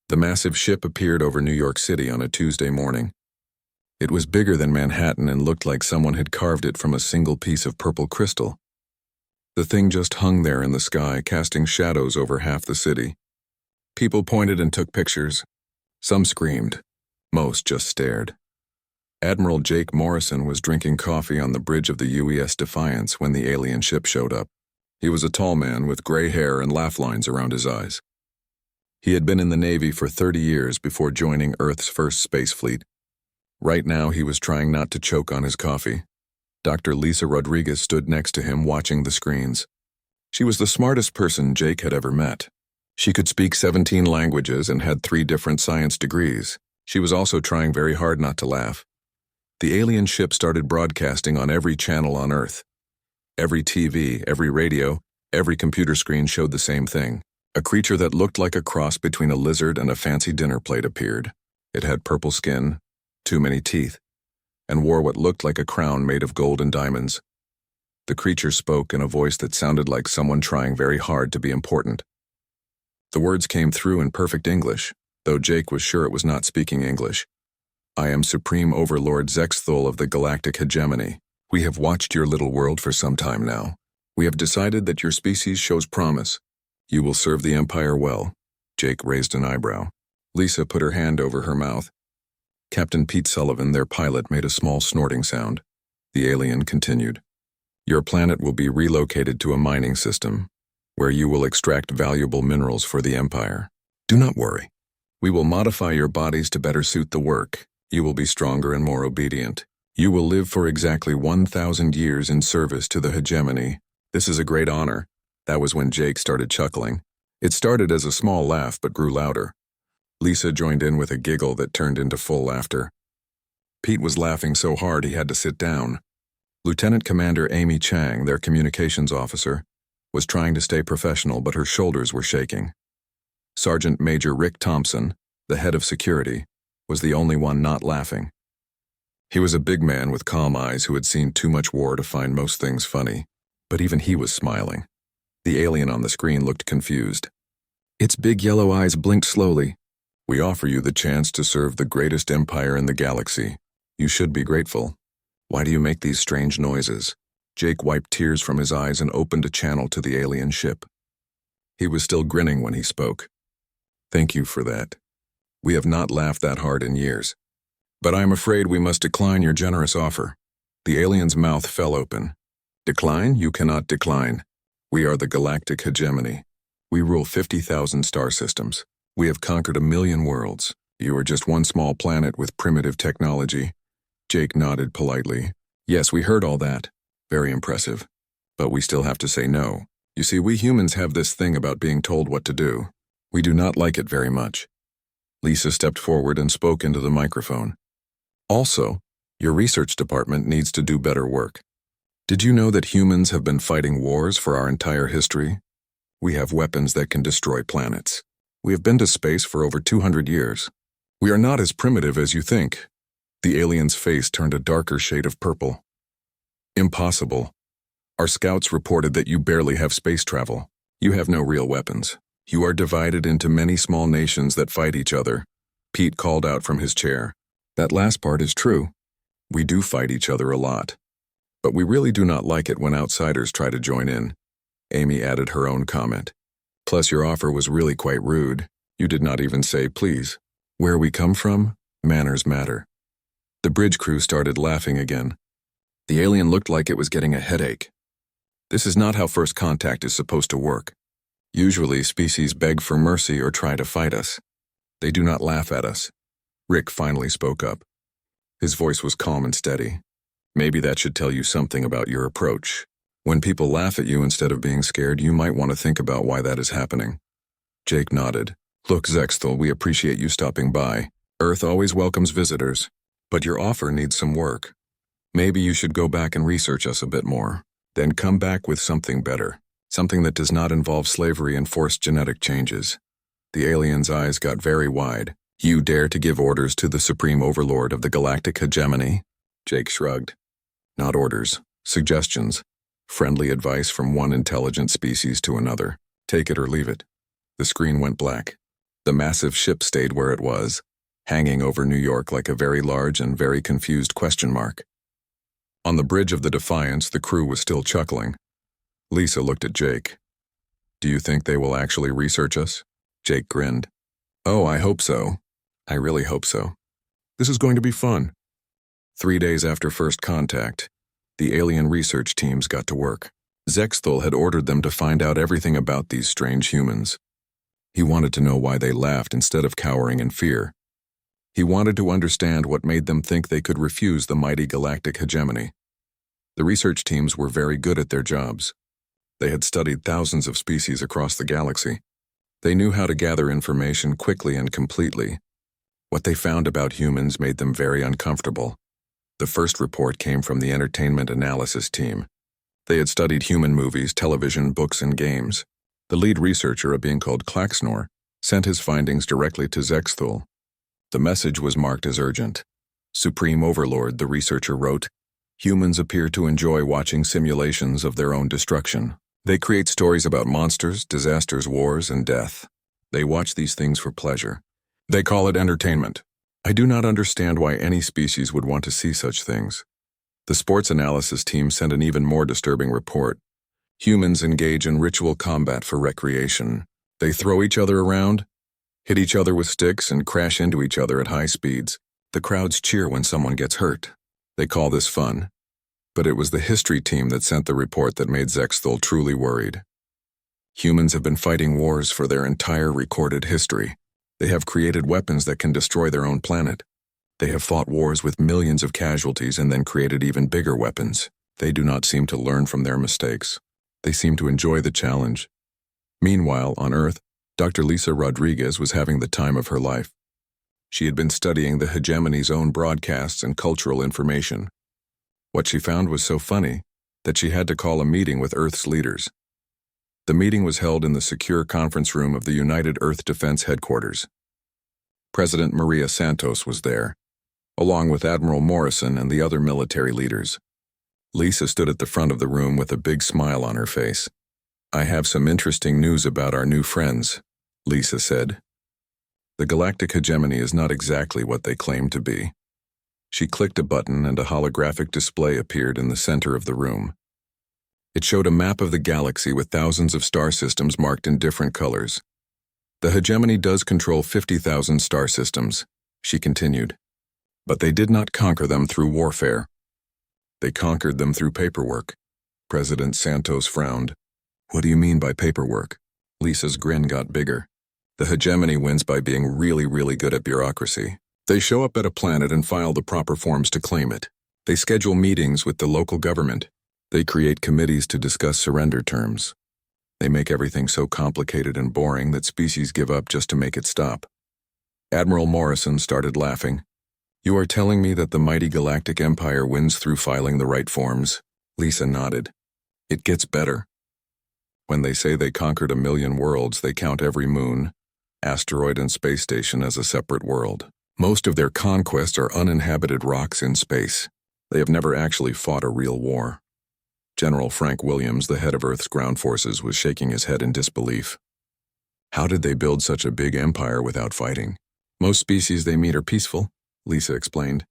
The massive ship appeared over New York City on a Tuesday morning. It was bigger than Manhattan and looked like someone had carved it from a single piece of purple crystal. The thing just hung there in the sky, casting shadows over half the city. People pointed and took pictures. Some screamed. Most just stared. Admiral Jake Morrison was drinking coffee on the bridge of the UES Defiance when the alien ship showed up. He was a tall man with gray hair and laugh lines around his eyes. He had been in the Navy for 30 years before joining Earth's first space fleet. Right now, he was trying not to choke on his coffee. Dr. Lisa Rodriguez stood next to him watching the screens. She was the smartest person Jake had ever met. She could speak 17 languages and had 3 different science degrees. She was also trying very hard not to laugh. The alien ship started broadcasting on every channel on Earth. Every TV, every radio, every computer screen showed the same thing. A creature that looked like a cross between a lizard and a fancy dinner plate appeared. It had purple skin, too many teeth, and wore what looked like a crown made of gold and diamonds. The creature spoke in a voice that sounded like someone trying very hard to be important. The words came through in perfect English, though Jake was sure it was not speaking English. I am Supreme Overlord Zexthul of the Galactic Hegemony. We have watched your little world for some time now. We have decided that your species shows promise. You will serve the Empire well. Jake raised an eyebrow. Lisa put her hand over her mouth. Captain Pete Sullivan, their pilot, made a small snorting sound. The alien continued. Your planet will be relocated to a mining system, where you will extract valuable minerals for the Empire. Do not worry. We will modify your bodies to better suit the work. You will be stronger and more obedient. You will live for exactly 1,000 years in service to the hegemony. This is a great honor. That was when Jake started chuckling. It started as a small laugh but grew louder. Lisa joined in with a giggle that turned into full laughter. Pete was laughing so hard he had to sit down. Lieutenant Commander Amy Chang, their communications officer, was trying to stay professional, but her shoulders were shaking. Sergeant Major Rick Thompson, the head of security, was the only one not laughing. He was a big man with calm eyes who had seen too much war to find most things funny, but even he was smiling. The alien on the screen looked confused. Its big yellow eyes blinked slowly. We offer you the chance to serve the greatest empire in the galaxy. You should be grateful. Why do you make these strange noises? Jake wiped tears from his eyes and opened a channel to the alien ship. He was still grinning when he spoke. Thank you for that. We have not laughed that hard in years. But I am afraid we must decline your generous offer. The alien's mouth fell open. Decline? You cannot decline. We are the Galactic Hegemony. We rule 50,000 star systems. We have conquered 1 million worlds. You are just one small planet with primitive technology. Jake nodded politely. Yes, we heard all that. Very impressive. But we still have to say no. You see, we humans have this thing about being told what to do. We do not like it very much. Lisa stepped forward and spoke into the microphone. Also, your research department needs to do better work. Did you know that humans have been fighting wars for our entire history? We have weapons that can destroy planets. We have been to space for over 200 years. We are not as primitive as you think. The alien's face turned a darker shade of purple. Impossible. Our scouts reported that you barely have space travel. You have no real weapons. You are divided into many small nations that fight each other. Pete called out from his chair. That last part is true. We do fight each other a lot. But we really do not like it when outsiders try to join in. Amy added her own comment. Plus, your offer was really quite rude. You did not even say please. Where we come from, manners matter. The bridge crew started laughing again. The alien looked like it was getting a headache. This is not how first contact is supposed to work. Usually, species beg for mercy or try to fight us. They do not laugh at us. Rick finally spoke up. His voice was calm and steady. Maybe that should tell you something about your approach. When people laugh at you instead of being scared, you might want to think about why that is happening. Jake nodded. Look, Zexthul, we appreciate you stopping by. Earth always welcomes visitors. But your offer needs some work. Maybe you should go back and research us a bit more. Then come back with something better. Something that does not involve slavery and forced genetic changes. The alien's eyes got very wide. You dare to give orders to the Supreme Overlord of the Galactic Hegemony? Jake shrugged. Not orders, suggestions. Friendly advice from one intelligent species to another. Take it or leave it. The screen went black. The massive ship stayed where it was, hanging over New York like a very large and very confused question mark. On the bridge of the Defiance, the crew was still chuckling. Lisa looked at Jake. "Do you think they will actually research us?" Jake grinned. "Oh, I hope so. I really hope so. This is going to be fun." 3 days after first contact, the alien research teams got to work. Zexthul had ordered them to find out everything about these strange humans. He wanted to know why they laughed instead of cowering in fear. He wanted to understand what made them think they could refuse the mighty galactic hegemony. The research teams were very good at their jobs. They had studied thousands of species across the galaxy. They knew how to gather information quickly and completely. What they found about humans made them very uncomfortable. The first report came from the entertainment analysis team. They had studied human movies, television, books, and games. The lead researcher, a being called Klaxnor, sent his findings directly to Zexthul. The message was marked as urgent. "Supreme Overlord," the researcher wrote, "humans appear to enjoy watching simulations of their own destruction. They create stories about monsters, disasters, wars, and death. They watch these things for pleasure. They call it entertainment. I do not understand why any species would want to see such things." The sports analysis team sent an even more disturbing report. "Humans engage in ritual combat for recreation. They throw each other around, hit each other with sticks, and crash into each other at high speeds. The crowds cheer when someone gets hurt. They call this fun." But it was the history team that sent the report that made Zexthul truly worried. "Humans have been fighting wars for their entire recorded history. They have created weapons that can destroy their own planet. They have fought wars with millions of casualties and then created even bigger weapons. They do not seem to learn from their mistakes. They seem to enjoy the challenge." Meanwhile, on Earth, Dr. Lisa Rodriguez was having the time of her life. She had been studying the hegemony's own broadcasts and cultural information. What she found was so funny that she had to call a meeting with Earth's leaders. The meeting was held in the secure conference room of the United Earth Defense Headquarters. President Maria Santos was there, along with Admiral Morrison and the other military leaders. Lisa stood at the front of the room with a big smile on her face. "I have some interesting news about our new friends," Lisa said. "The galactic hegemony is not exactly what they claim to be." She clicked a button and a holographic display appeared in the center of the room. It showed a map of the galaxy with thousands of star systems marked in different colors. "The hegemony does control 50,000 star systems," she continued. "But they did not conquer them through warfare. They conquered them through paperwork." President Santos frowned. "What do you mean by paperwork?" Lisa's grin got bigger. "The hegemony wins by being really, really good at bureaucracy. They show up at a planet and file the proper forms to claim it. They schedule meetings with the local government. They create committees to discuss surrender terms. They make everything so complicated and boring that species give up just to make it stop." Admiral Morrison started laughing. "You are telling me that the mighty galactic empire wins through filing the right forms?" Lisa nodded. "It gets better. When they say they conquered 1,000,000 worlds, they count every moon, asteroid, and space station as a separate world. Most of their conquests are uninhabited rocks in space. They have never actually fought a real war." General Frank Williams, the head of Earth's ground forces, was shaking his head in disbelief. "How did they build such a big empire without fighting?" "Most species they meet are peaceful," Lisa explained.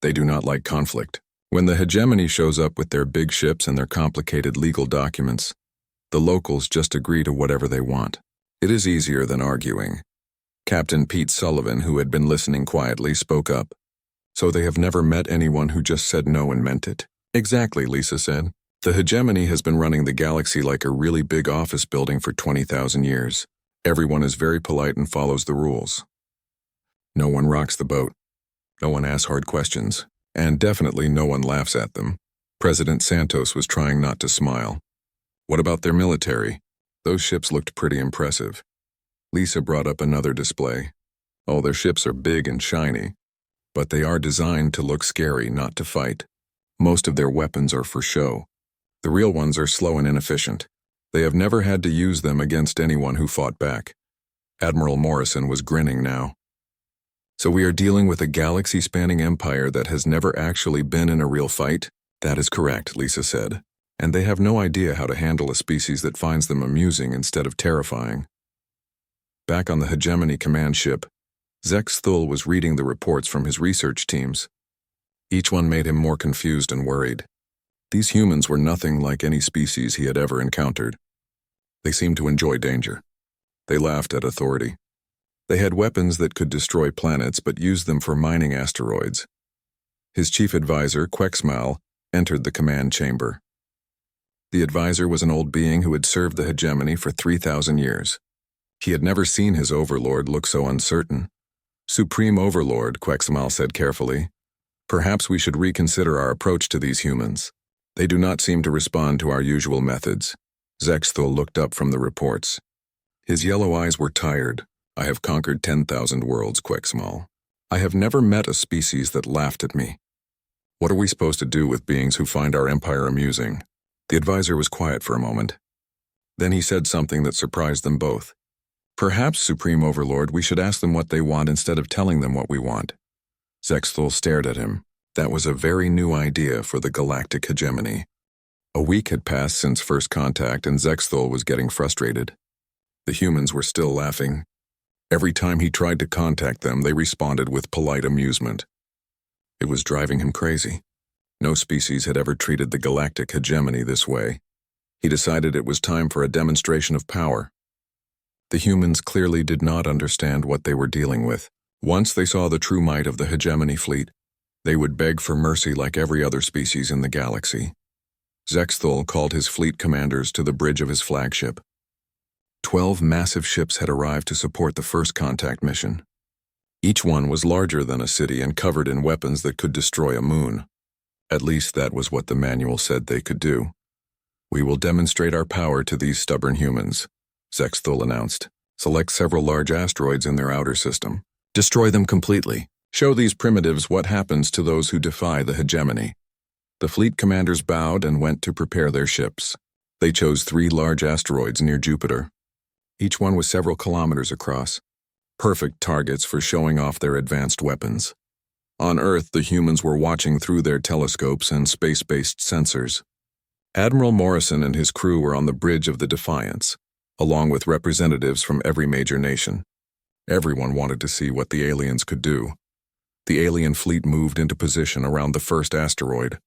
"They do not like conflict. When the hegemony shows up with their big ships and their complicated legal documents, the locals just agree to whatever they want. It is easier than arguing." Captain Pete Sullivan, who had been listening quietly, spoke up. "So they have never met anyone who just said no and meant it?" "Exactly," Lisa said. "The hegemony has been running the galaxy like a really big office building for 20,000 years. Everyone is very polite and follows the rules. No one rocks the boat. No one asks hard questions. And definitely no one laughs at them." President Santos was trying not to smile. "What about their military? Those ships looked pretty impressive." Lisa brought up another display. "Oh, their ships are big and shiny. But they are designed to look scary, not to fight. Most of their weapons are for show. The real ones are slow and inefficient. They have never had to use them against anyone who fought back." Admiral Morrison was grinning now. "So we are dealing with a galaxy-spanning empire that has never actually been in a real fight?" "That is correct," Lisa said. "And they have no idea how to handle a species that finds them amusing instead of terrifying." Back on the hegemony command ship, Zex Thul was reading the reports from his research teams. Each one made him more confused and worried. These humans were nothing like any species he had ever encountered. They seemed to enjoy danger. They laughed at authority. They had weapons that could destroy planets but used them for mining asteroids. His chief advisor, Quexmal, entered the command chamber. The advisor was an old being who had served the hegemony for 3,000 years. He had never seen his overlord look so uncertain. Supreme Overlord, Quexmal said carefully, perhaps we should reconsider our approach to these humans. They do not seem to respond to our usual methods. Zexthul looked up from the reports. His yellow eyes were tired. I have conquered 10,000 worlds, Quexmal. I have never met a species that laughed at me. What are we supposed to do with beings who find our empire amusing? The advisor was quiet for a moment. Then he said something that surprised them both. Perhaps, Supreme Overlord, we should ask them what they want instead of telling them what we want. Zexthul stared at him. That was a very new idea for the galactic hegemony. A week had passed since first contact and Zexthul was getting frustrated. The humans were still laughing. Every time he tried to contact them, they responded with polite amusement. It was driving him crazy. No species had ever treated the galactic hegemony this way. He decided it was time for a demonstration of power. The humans clearly did not understand what they were dealing with. Once they saw the true might of the hegemony fleet, they would beg for mercy like every other species in the galaxy. Zexthul called his fleet commanders to the bridge of his flagship. 12 massive ships had arrived to support the first contact mission. Each one was larger than a city and covered in weapons that could destroy a moon. At least that was what the manual said they could do. We will demonstrate our power to these stubborn humans, Zexthul announced. Select several large asteroids in their outer system. Destroy them completely. Show these primitives what happens to those who defy the hegemony. The fleet commanders bowed and went to prepare their ships. They chose 3 large asteroids near Jupiter. Each one was several kilometers across. Perfect targets for showing off their advanced weapons. On Earth, the humans were watching through their telescopes and space-based sensors. Admiral Morrison and his crew were on the bridge of the Defiance, along with representatives from every major nation. Everyone wanted to see what the aliens could do. The alien fleet moved into position around the first asteroid.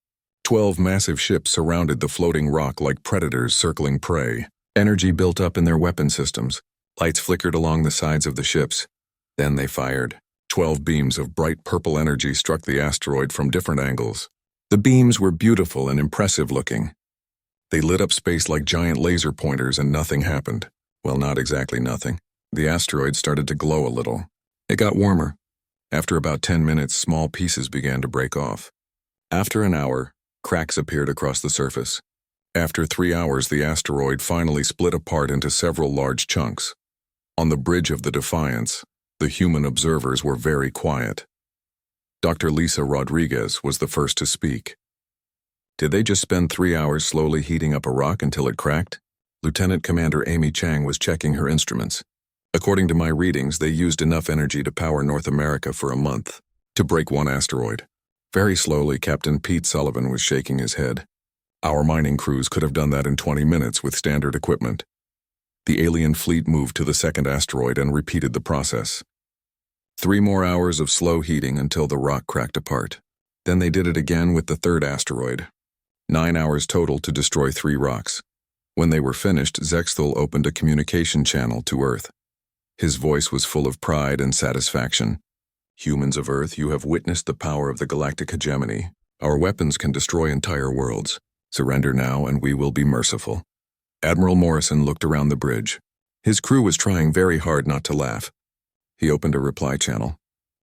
12 massive ships surrounded the floating rock like predators circling prey. Energy built up in their weapon systems. Lights flickered along the sides of the ships. Then they fired. 12 beams of bright purple energy struck the asteroid from different angles. The beams were beautiful and impressive looking. They lit up space like giant laser pointers and nothing happened. Well, not exactly nothing. The asteroid started to glow a little. It got warmer. After about 10 minutes, small pieces began to break off. After an hour, cracks appeared across the surface. After 3 hours, the asteroid finally split apart into several large chunks. On the bridge of the Defiance, the human observers were very quiet. Dr. Lisa Rodriguez was the first to speak. Did they just spend 3 hours slowly heating up a rock until it cracked? Lieutenant Commander Amy Chang was checking her instruments. According to my readings, they used enough energy to power North America for a month, to break one asteroid. Very slowly, Captain Pete Sullivan was shaking his head. Our mining crews could have done that in 20 minutes with standard equipment. The alien fleet moved to the second asteroid and repeated the process. 3 more hours of slow heating until the rock cracked apart. Then they did it again with the third asteroid. 9 hours total to destroy 3 rocks. When they were finished, Zexthul opened a communication channel to Earth. His voice was full of pride and satisfaction. Humans of Earth, you have witnessed the power of the galactic hegemony. Our weapons can destroy entire worlds. Surrender now and we will be merciful. Admiral Morrison looked around the bridge. His crew was trying very hard not to laugh. He opened a reply channel.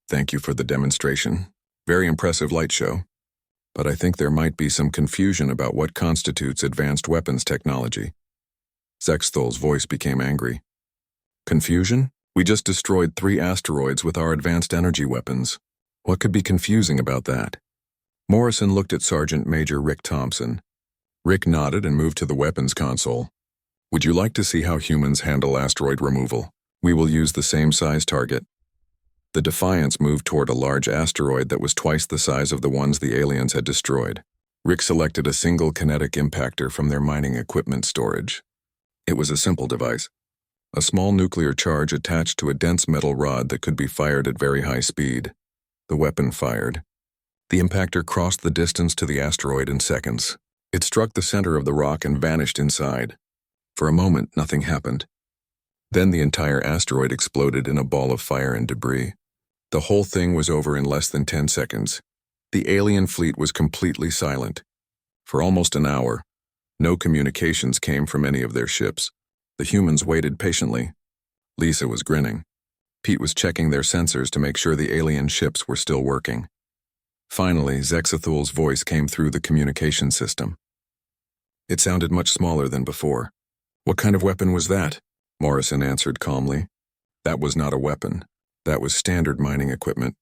Thank you for the demonstration. Very impressive light show. But I think there might be some confusion about what constitutes advanced weapons technology. Zexthul's voice became angry. Confusion? We just destroyed 3 asteroids with our advanced energy weapons. What could be confusing about that? Morrison looked at Sergeant Major Rick Thompson. Rick nodded and moved to the weapons console. Would you like to see how humans handle asteroid removal? We will use the same size target. The Defiance moved toward a large asteroid that was twice the size of the ones the aliens had destroyed. Rick selected a single kinetic impactor from their mining equipment storage. It was a simple device. a small nuclear charge attached to a dense metal rod that could be fired at very high speed. The weapon fired. The impactor crossed the distance to the asteroid in seconds. It struck the center of the rock and vanished inside. For a moment, nothing happened. Then the entire asteroid exploded in a ball of fire and debris. The whole thing was over in less than 10 seconds. The alien fleet was completely silent. For almost an hour, no communications came from any of their ships. The humans waited patiently. Lisa was grinning. Pete was checking their sensors to make sure the alien ships were still working. Finally, Zexathul's voice came through the communication system. It sounded much smaller than before. "What kind of weapon was that?" Morrison answered calmly. "That was not a weapon. That was standard mining equipment.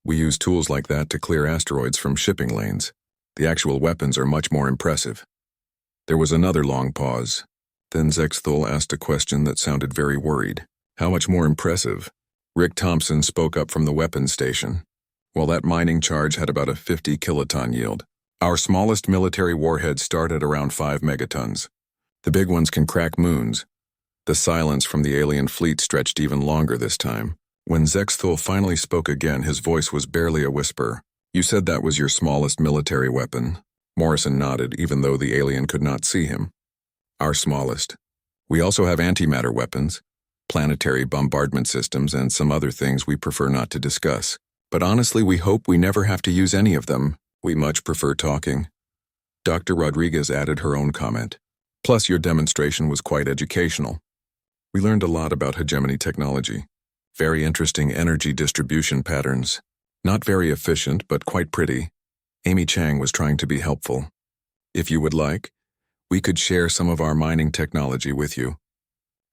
We use tools like that to clear asteroids from shipping lanes. The actual weapons are much more impressive." There was another long pause. Then Zexathul asked a question that sounded very worried. "How much more impressive?" Rick Thompson spoke up from the weapons station. "Well, that mining charge had about a 50 kiloton yield. Our smallest military warheads start at around 5 megatons. The big ones can crack moons." The silence from the alien fleet stretched even longer this time. When Zexathul finally spoke again, his voice was barely a whisper. "You said that was your smallest military weapon?" Morrison nodded, even though the alien could not see him. "Our smallest. We also have antimatter weapons, planetary bombardment systems, and some other things we prefer not to discuss. But honestly, we hope we never have to use any of them. We much prefer talking." Dr. Rodriguez added her own comment. "Plus, your demonstration was quite educational. We learned a lot about hegemony technology. Very interesting energy distribution patterns. Not very efficient, but quite pretty." Amy Chang was trying to be helpful. "If you would like, we could share some of our mining technology with you.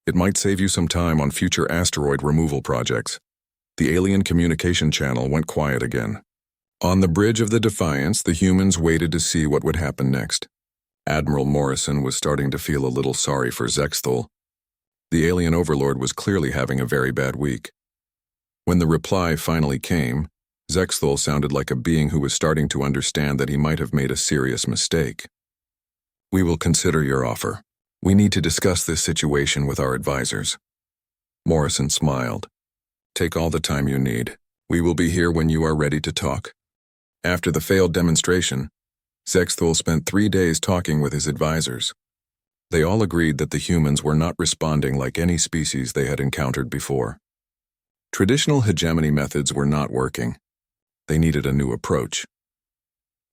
It might save you some time on future asteroid removal projects." The alien communication channel went quiet again. On the bridge of the Defiance, the humans waited to see what would happen next. Admiral Morrison was starting to feel a little sorry for Zexathul. The alien overlord was clearly having a very bad week. When the reply finally came, Zexathul sounded like a being who was starting to understand that he might have made a serious mistake. "We will consider your offer. We need to discuss this situation with our advisors." Morrison smiled. "Take all the time you need. We will be here when you are ready to talk." After the failed demonstration, Zexathul spent 3 days talking with his advisors. They all agreed that the humans were not responding like any species they had encountered before. Traditional hegemony methods were not working. They needed a new approach.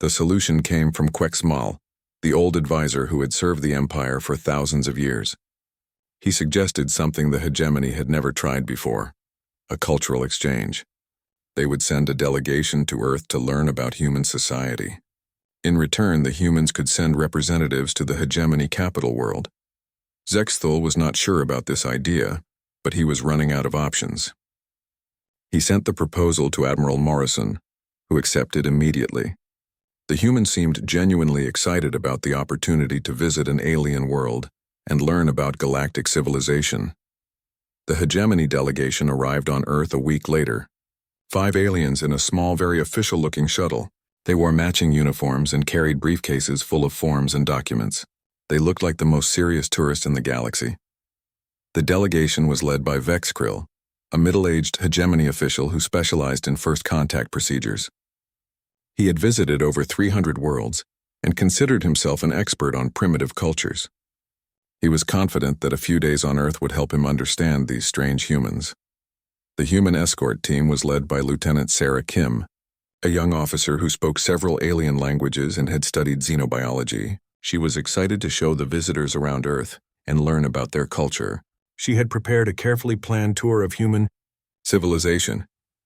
The solution came from Quexmal, the old advisor who had served the Empire for thousands of years. He suggested something the hegemony had never tried before: a cultural exchange. They would send a delegation to Earth to learn about human society. In return, the humans could send representatives to the hegemony capital world. Zexathul was not sure about this idea, but he was running out of options. He sent the proposal to Admiral Morrison, who accepted immediately. The humans seemed genuinely excited about the opportunity to visit an alien world and learn about galactic civilization. The hegemony delegation arrived on Earth a week later. 5 aliens in a small, very official-looking shuttle. They wore matching uniforms and carried briefcases full of forms and documents. They looked like the most serious tourists in the galaxy. The delegation was led by Vexkrill, a middle-aged hegemony official who specialized in first contact procedures. He had visited over 300 worlds and considered himself an expert on primitive cultures. He was confident that a few days on Earth would help him understand these strange humans. The human escort team was led by Lieutenant Sarah Kim, a young officer who spoke several alien languages and had studied xenobiology. She was excited to show the visitors around Earth and learn about their culture. She had prepared a carefully planned tour of human civilization.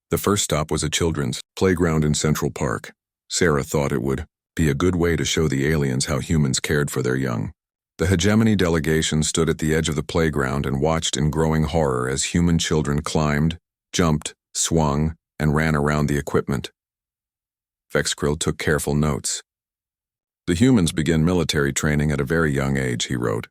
The first stop was a children's playground in Central Park. Sarah thought it would be a good way to show the aliens how humans cared for their young. The hegemony delegation stood at the edge of the playground and watched in growing horror as human children climbed, jumped, swung, and ran around the equipment. Vexkrill took careful notes. "The humans begin military training at a very young age," he wrote.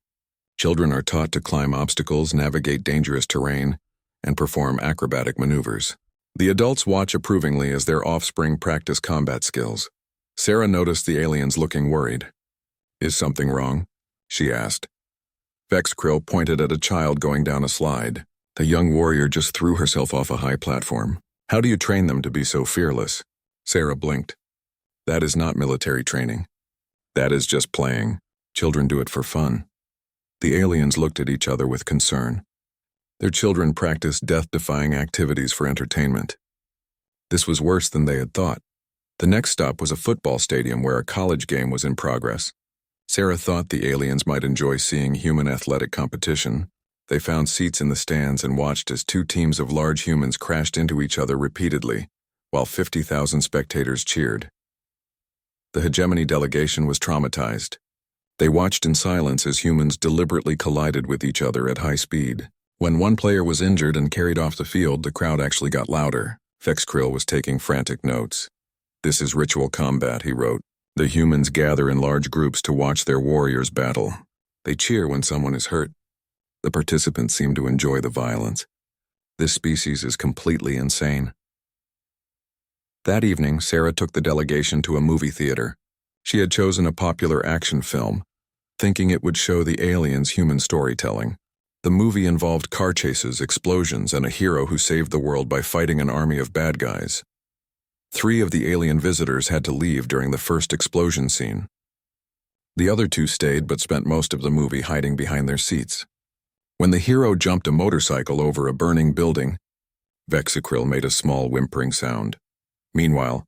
"Children are taught to climb obstacles, navigate dangerous terrain, and perform acrobatic maneuvers. The adults watch approvingly as their offspring practice combat skills." Sarah noticed the aliens looking worried. "Is something wrong?" she asked. Vexkrill pointed at a child going down a slide. The young warrior just threw herself off a high platform. How do you train them to be so fearless? Sarah blinked. That is not military training. That is just playing. Children do it for fun. The aliens looked at each other with concern. Their children practiced death-defying activities for entertainment. This was worse than they had thought. The next stop was a football stadium where a college game was in progress. Sarah thought the aliens might enjoy seeing human athletic competition. They found seats in the stands and watched as two teams of large humans crashed into each other repeatedly, while 50,000 spectators cheered. The hegemony delegation was traumatized. They watched in silence as humans deliberately collided with each other at high speed. When one player was injured and carried off the field, the crowd actually got louder. Vexkrill was taking frantic notes. This is ritual combat, he wrote. The humans gather in large groups to watch their warriors battle. They cheer when someone is hurt. The participants seem to enjoy the violence. This species is completely insane. That evening, Sarah took the delegation to a movie theater. She had chosen a popular action film, thinking it would show the aliens human storytelling. The movie involved car chases, explosions, and a hero who saved the world by fighting an army of bad guys. 3 of the alien visitors had to leave during the first explosion scene. The other 2 stayed but spent most of the movie hiding behind their seats. When the hero jumped a motorcycle over a burning building, Vexkrill made a small whimpering sound. Meanwhile,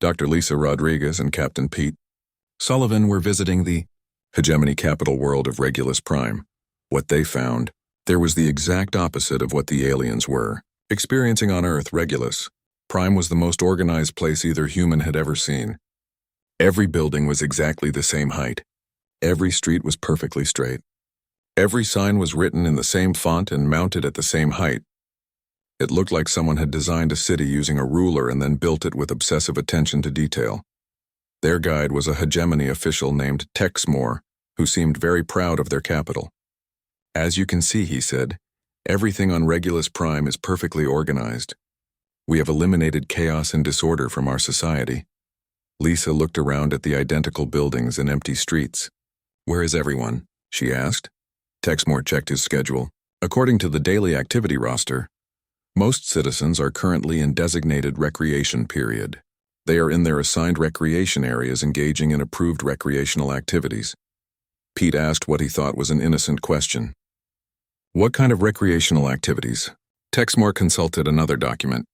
Dr. Lisa Rodriguez and Captain Pete Sullivan were visiting the hegemony capital world of Regulus Prime. What they found, there was the exact opposite of what the aliens were. Experiencing on Earth, Regulus Prime was the most organized place either human had ever seen. Every building was exactly the same height. Every street was perfectly straight. Every sign was written in the same font and mounted at the same height. It looked like someone had designed a city using a ruler and then built it with obsessive attention to detail. Their guide was a hegemony official named Texmore, who seemed very proud of their capital. As you can see, he said, everything on Regulus Prime is perfectly organized. We have eliminated chaos and disorder from our society. Lisa looked around at the identical buildings and empty streets. Where is everyone? She asked. Texmore checked his schedule. According to the daily activity roster, most citizens are currently in designated recreation period. They are in their assigned recreation areas engaging in approved recreational activities. Pete asked what he thought was an innocent question. What kind of recreational activities? Texmore consulted another document.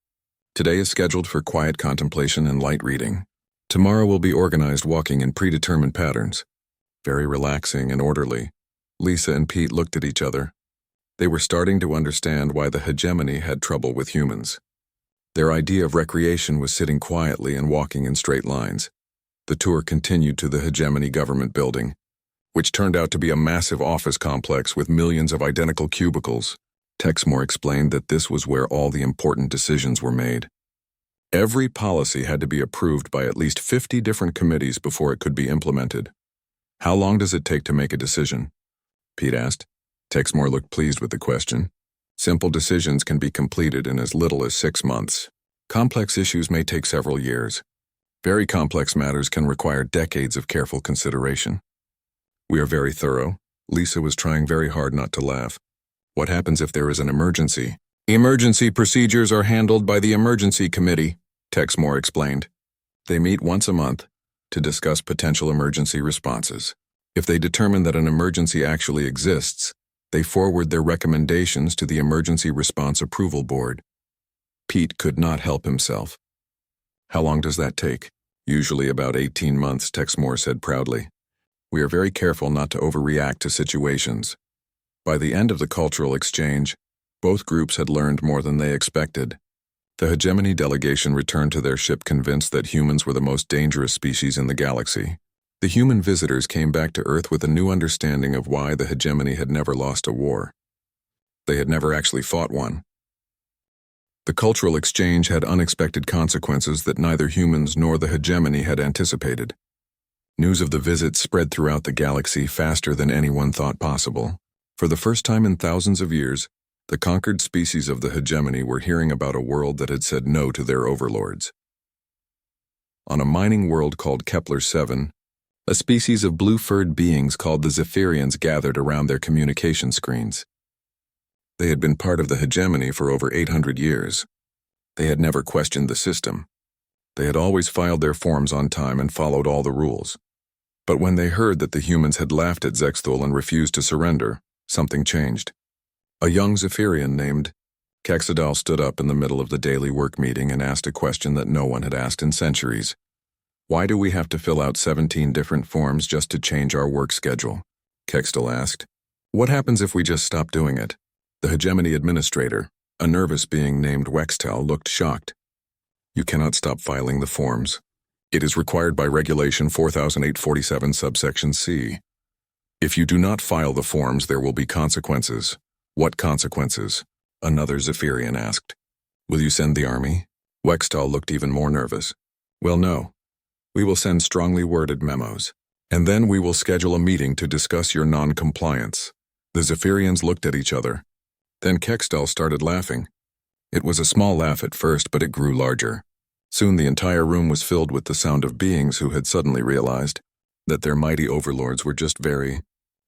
Today is scheduled for quiet contemplation and light reading. Tomorrow will be organized walking in predetermined patterns. Very relaxing and orderly. Lisa and Pete looked at each other. They were starting to understand why the hegemony had trouble with humans. Their idea of recreation was sitting quietly and walking in straight lines. The tour continued to the hegemony government building, which turned out to be a massive office complex with millions of identical cubicles. Texmore explained that this was where all the important decisions were made. Every policy had to be approved by at least 50 different committees before it could be implemented. How long does it take to make a decision? Pete asked. Texmore looked pleased with the question. Simple decisions can be completed in as little as 6 months. Complex issues may take several years. Very complex matters can require decades of careful consideration. We are very thorough. Lisa was trying very hard not to laugh. What happens if there is an emergency? Emergency procedures are handled by the Emergency Committee, Texmore explained. They meet once a month to discuss potential emergency responses. If they determine that an emergency actually exists, they forward their recommendations to the Emergency Response Approval Board. Pete could not help himself. How long does that take? Usually about 18 months, Texmore said proudly. We are very careful not to overreact to situations. By the end of the cultural exchange, both groups had learned more than they expected. The hegemony delegation returned to their ship convinced that humans were the most dangerous species in the galaxy. The human visitors came back to Earth with a new understanding of why the hegemony had never lost a war. They had never actually fought one. The cultural exchange had unexpected consequences that neither humans nor the hegemony had anticipated. News of the visit spread throughout the galaxy faster than anyone thought possible. For the first time in thousands of years, the conquered species of the hegemony were hearing about a world that had said no to their overlords. On a mining world called Kepler 7, A species of blue-furred beings called the Zephyrians gathered around their communication screens. They had been part of the hegemony for over 800 years. They had never questioned the system. They had always filed their forms on time and followed all the rules. But when they heard that the humans had laughed at Zexthul and refused to surrender, something changed. A young Zephyrian named Kexadal stood up in the middle of the daily work meeting and asked a question that no one had asked in centuries. Why do we have to fill out 17 different forms just to change our work schedule? Kexadal asked. What happens if we just stop doing it? The hegemony administrator, a nervous being named Wextel, looked shocked. You cannot stop filing the forms. It is required by Regulation 4847 subsection C. If you do not file the forms, there will be consequences. What consequences? Another Zephyrian asked. Will you send the army? Wextal looked even more nervous. Well, no. We will send strongly worded memos. And then we will schedule a meeting to discuss your non-compliance. The Zephyrians looked at each other. Then Kextal started laughing. It was a small laugh at first, but it grew larger. Soon the entire room was filled with the sound of beings who had suddenly realized that their mighty overlords were just very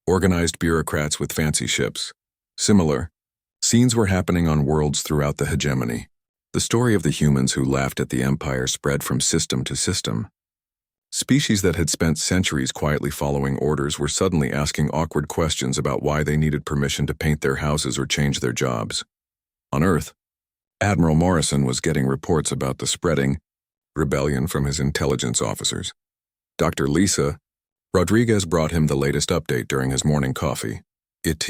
organized bureaucrats with fancy ships. Similar scenes were happening on worlds throughout the hegemony. The story of the humans who laughed at the empire spread from system to system. Species that had spent centuries quietly following orders were suddenly asking awkward questions about why they needed permission to paint their houses or change their jobs. On Earth, Admiral Morrison was getting reports about the spreading rebellion from his intelligence officers. Dr. Lisa Rodriguez brought him the latest update during his morning coffee. It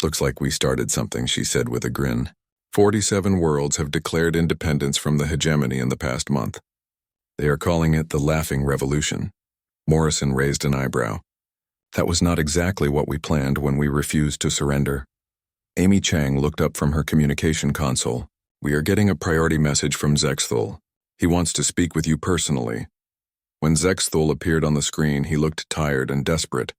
looks like we started something, she said with a grin. 47 worlds have declared independence from the hegemony in the past month. They are calling it the Laughing Revolution. Morrison raised an eyebrow. That was not exactly what we planned when we refused to surrender. Amy Chang looked up from her communication console. We are getting a priority message from Zexthul. He wants to speak with you personally. When Zexthul appeared on the screen, he looked tired and desperate.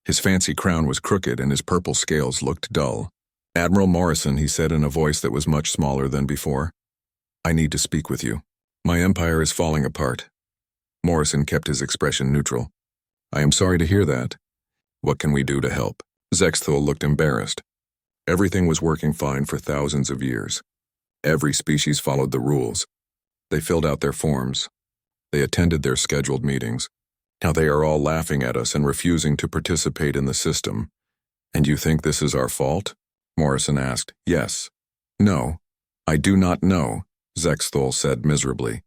His fancy crown was crooked and his purple scales looked dull. Admiral Morrison, he said in a voice that was much smaller than before. I need to speak with you. My empire is falling apart. Morrison kept his expression neutral. I am sorry to hear that. What can we do to help? Zexthul looked embarrassed. Everything was working fine for thousands of years. Every species followed the rules. They filled out their forms. They attended their scheduled meetings. Now they are all laughing at us and refusing to participate in the system. And you think this is our fault? Morrison asked. Yes. No. I do not know, Zexthul said miserably.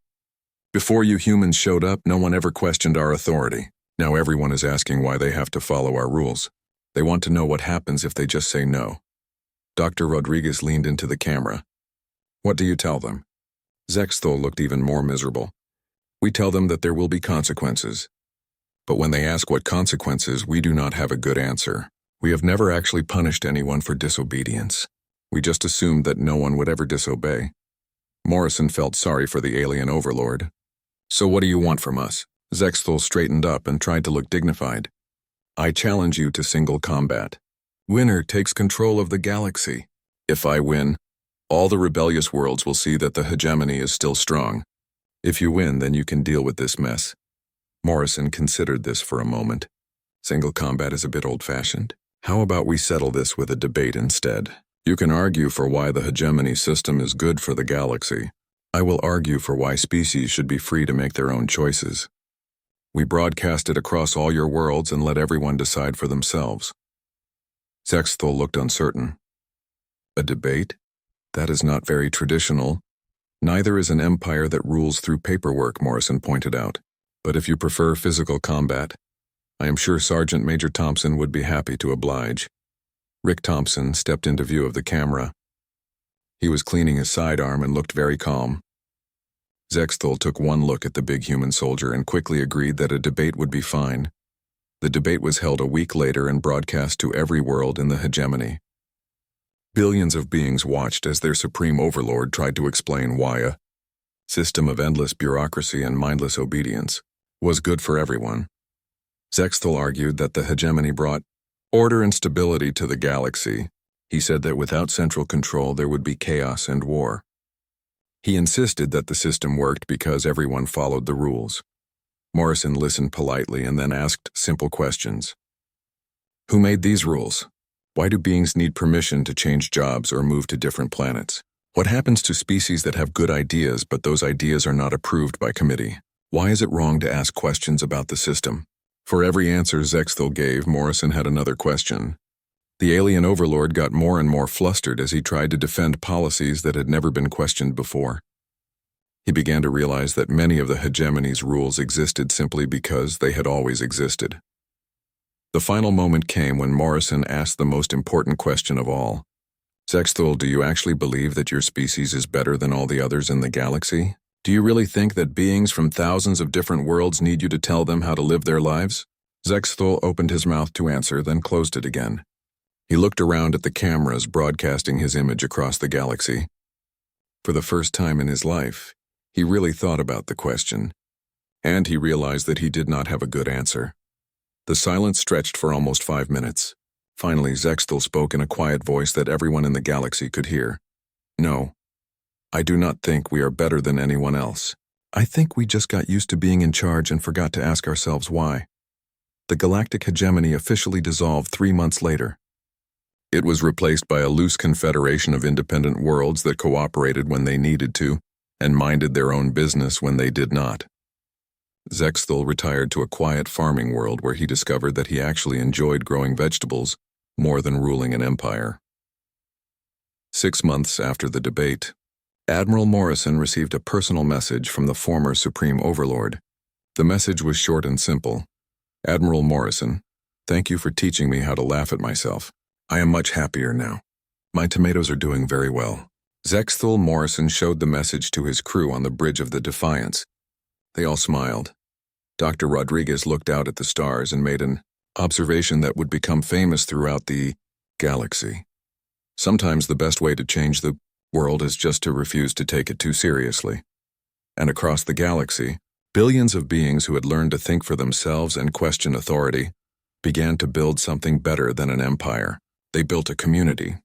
Before you humans showed up, no one ever questioned our authority. Now everyone is asking why they have to follow our rules. They want to know what happens if they just say no. Dr. Rodriguez leaned into the camera. What do you tell them? Zexthul looked even more miserable. We tell them that there will be consequences. But when they ask what consequences, we do not have a good answer. We have never actually punished anyone for disobedience. We just assumed that no one would ever disobey. Morrison felt sorry for the alien overlord. So what do you want from us? Zexthul straightened up and tried to look dignified. I challenge you to single combat. Winner takes control of the galaxy. If I win, all the rebellious worlds will see that the hegemony is still strong. If you win, then you can deal with this mess. Morrison considered this for a moment. Single combat is a bit old-fashioned. How about we settle this with a debate instead? You can argue for why the hegemony system is good for the galaxy. I will argue for why species should be free to make their own choices. We broadcast it across all your worlds and let everyone decide for themselves. Zexthul looked uncertain. A debate? That is not very traditional. Neither is an empire that rules through paperwork, Morrison pointed out. But if you prefer physical combat, I am sure Sergeant Major Thompson would be happy to oblige. Rick Thompson stepped into view of the camera. He was cleaning his sidearm and looked very calm. Zexthul took one look at the big human soldier and quickly agreed that a debate would be fine. The debate was held a week later and broadcast to every world in the hegemony. Billions of beings watched as their supreme overlord tried to explain why a system of endless bureaucracy and mindless obedience was good for everyone. Zexthul argued that the hegemony brought order and stability to the galaxy. He said that without central control there would be chaos and war. He insisted that the system worked because everyone followed the rules. Morrison listened politely and then asked simple questions. Who made these rules? Why do beings need permission to change jobs or move to different planets? What happens to species that have good ideas but those ideas are not approved by committee? Why is it wrong to ask questions about the system? For every answer Zexthil gave, Morrison had another question. The alien overlord got more and more flustered as he tried to defend policies that had never been questioned before. He began to realize that many of the hegemony's rules existed simply because they had always existed. The final moment came when Morrison asked the most important question of all. Zexthil, do you actually believe that your species is better than all the others in the galaxy? Do you really think that beings from thousands of different worlds need you to tell them how to live their lives? Zexthil opened his mouth to answer, then closed it again. He looked around at the cameras broadcasting his image across the galaxy. For the first time in his life, he really thought about the question, and he realized that he did not have a good answer. The silence stretched for almost 5 minutes. Finally, Zexthil spoke in a quiet voice that everyone in the galaxy could hear. No, I do not think we are better than anyone else. I think we just got used to being in charge and forgot to ask ourselves why. The galactic hegemony officially dissolved 3 months later. It was replaced by a loose confederation of independent worlds that cooperated when they needed to and minded their own business when they did not. Zexthil retired to a quiet farming world where he discovered that he actually enjoyed growing vegetables more than ruling an empire. 6 months after the debate, Admiral Morrison received a personal message from the former Supreme Overlord. The message was short and simple. Admiral Morrison, thank you for teaching me how to laugh at myself. I am much happier now. My tomatoes are doing very well. Zexthil Morrison showed the message to his crew on the bridge of the Defiance. They all smiled. Dr. Rodriguez looked out at the stars and made an observation that would become famous throughout the galaxy. Sometimes the best way to change the world is just to refuse to take it too seriously. And across the galaxy, billions of beings who had learned to think for themselves and question authority began to build something better than an empire. They built a community.